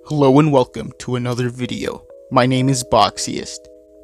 Hello and welcome to another video. My name is Boxiest,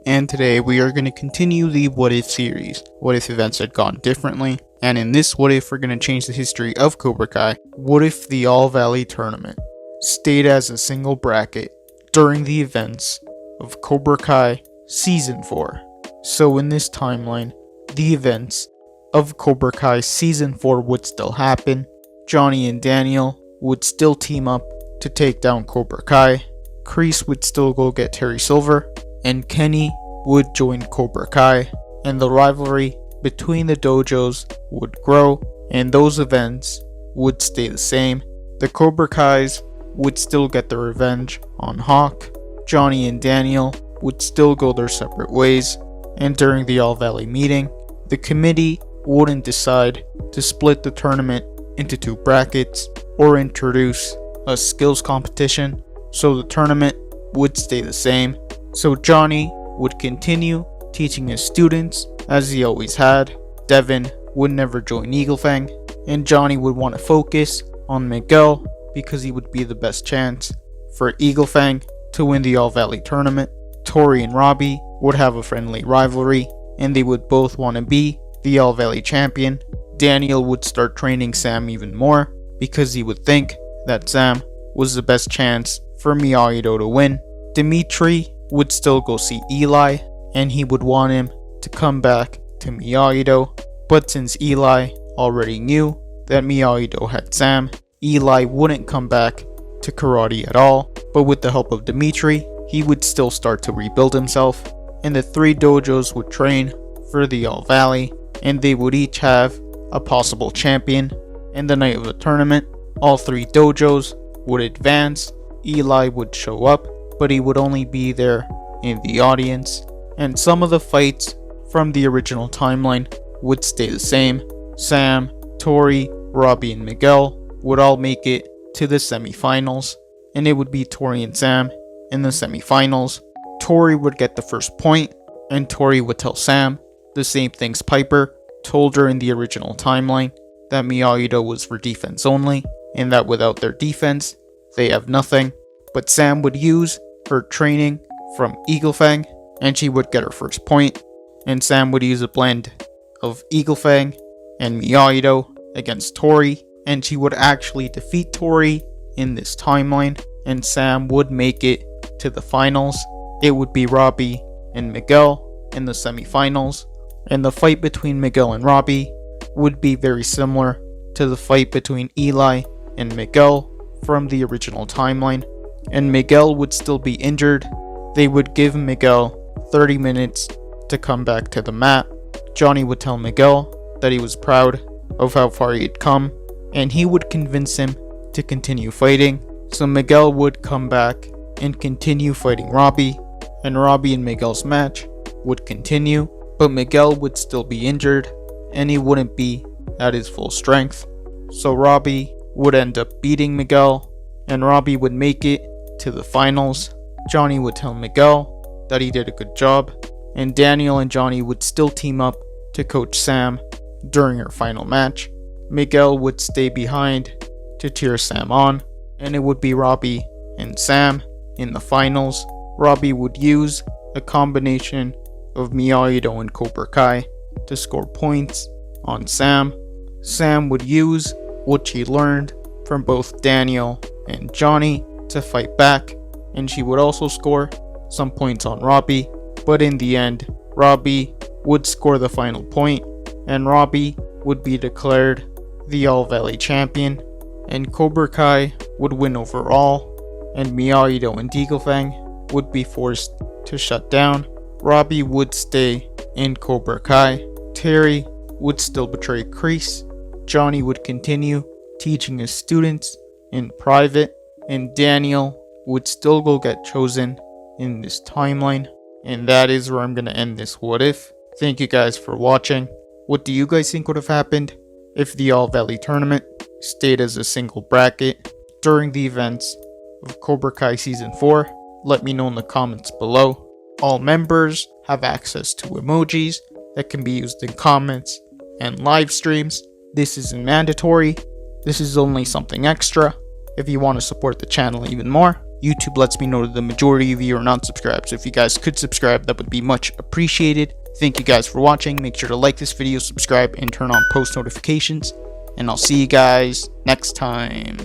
and today we are going to continue the What If series. What if events had gone differently? And in this What If, we're going to change the history of Cobra Kai. What if the All Valley Tournament stayed as a single bracket during the events of Cobra Kai Season 4? So in this timeline, the events of Cobra Kai Season 4 would still happen. Johnny and Daniel would still team up to take down Cobra Kai. Kreese would still go get Terry Silver, and Kenny would join Cobra Kai, and the rivalry between the dojos would grow, and those events would stay the same. The Cobra Kais would still get their revenge on Hawk. Johnny and Daniel would still go their separate ways, and during the All Valley meeting, the committee wouldn't decide to split the tournament into two brackets or introduce a skills competition, so the tournament would stay the same. So Johnny would continue teaching his students as he always had. Devin would never join Eagle Fang, and Johnny would want to focus on Miguel because he would be the best chance for Eagle Fang to win the All Valley tournament. Tori and Robbie would have a friendly rivalry, and they would both want to be the All Valley champion. Daniel would start training Sam even more because he would think that Sam was the best chance for Miyagi-Do to win. Dimitri would still go see Eli, and he would want him to come back to Miyagi-Do, but since Eli already knew that Miyagi-Do had Sam, Eli wouldn't come back to karate at all. But with the help of Dimitri, he would still start to rebuild himself, and the three dojos would train for the All Valley, and they would each have a possible champion. And the night of the tournament, all three dojos would advance. Eli would show up, but he would only be there in the audience, and some of the fights from the original timeline would stay the same. Sam, Tori, Robbie, and Miguel would all make it to the semifinals, and it would be Tori and Sam in the semifinals. Tori would get the first point, and Tori would tell Sam the same things Piper told her in the original timeline, that Miyagi-Do was for defense only, and that without their defense, they have nothing. But Sam would use her training from Eagle Fang, and she would get her first point, and Sam would use a blend of Eagle Fang and Miyagi-Do against Tori, and she would actually defeat Tori in this timeline, and Sam would make it to the finals. It would be Robbie and Miguel in the semifinals, and the fight between Miguel and Robbie would be very similar to the fight between Eli and Miguel from the original timeline, and Miguel would still be injured. They would give Miguel 30 minutes to come back to the mat. Johnny would tell Miguel that he was proud of how far he had come, and he would convince him to continue fighting. So Miguel would come back and continue fighting Robbie, and Robbie and Miguel's match would continue, but Miguel would still be injured, and he wouldn't be at his full strength. So Robbie would end up beating Miguel, and Robbie would make it to the finals. Johnny would tell Miguel that he did a good job, and Daniel and Johnny would still team up to coach Sam during her final match. Miguel would stay behind to cheer Sam on, and it would be Robbie and Sam in the finals. Robbie would use a combination of Miyagi-Do and Cobra Kai to score points on Sam. Sam would use what she learned from both Daniel and Johnny to fight back, and she would also score some points on Robbie, but in the end, Robbie would score the final point, and Robbie would be declared the All Valley champion, and Cobra Kai would win overall, and Miyagi-Do and Eagle Fang would be forced to shut down. Robbie would stay in Cobra Kai. Terry would still betray Kreese. Johnny would continue teaching his students in private, and Daniel would still go get chosen in this timeline. And that is where I'm going to end this What If. Thank you guys for watching. What do you guys think would have happened if the All Valley tournament stayed as a single bracket during the events of Cobra Kai Season 4? Let me know in the comments below. All members have access to emojis that can be used in comments and live streams. This isn't mandatory. This is only something extra. If you want to support the channel even more, YouTube lets me know that the majority of you are not subscribed. So if you guys could subscribe, that would be much appreciated. Thank you guys for watching. Make sure to like this video, subscribe, and turn on post notifications. And I'll see you guys next time.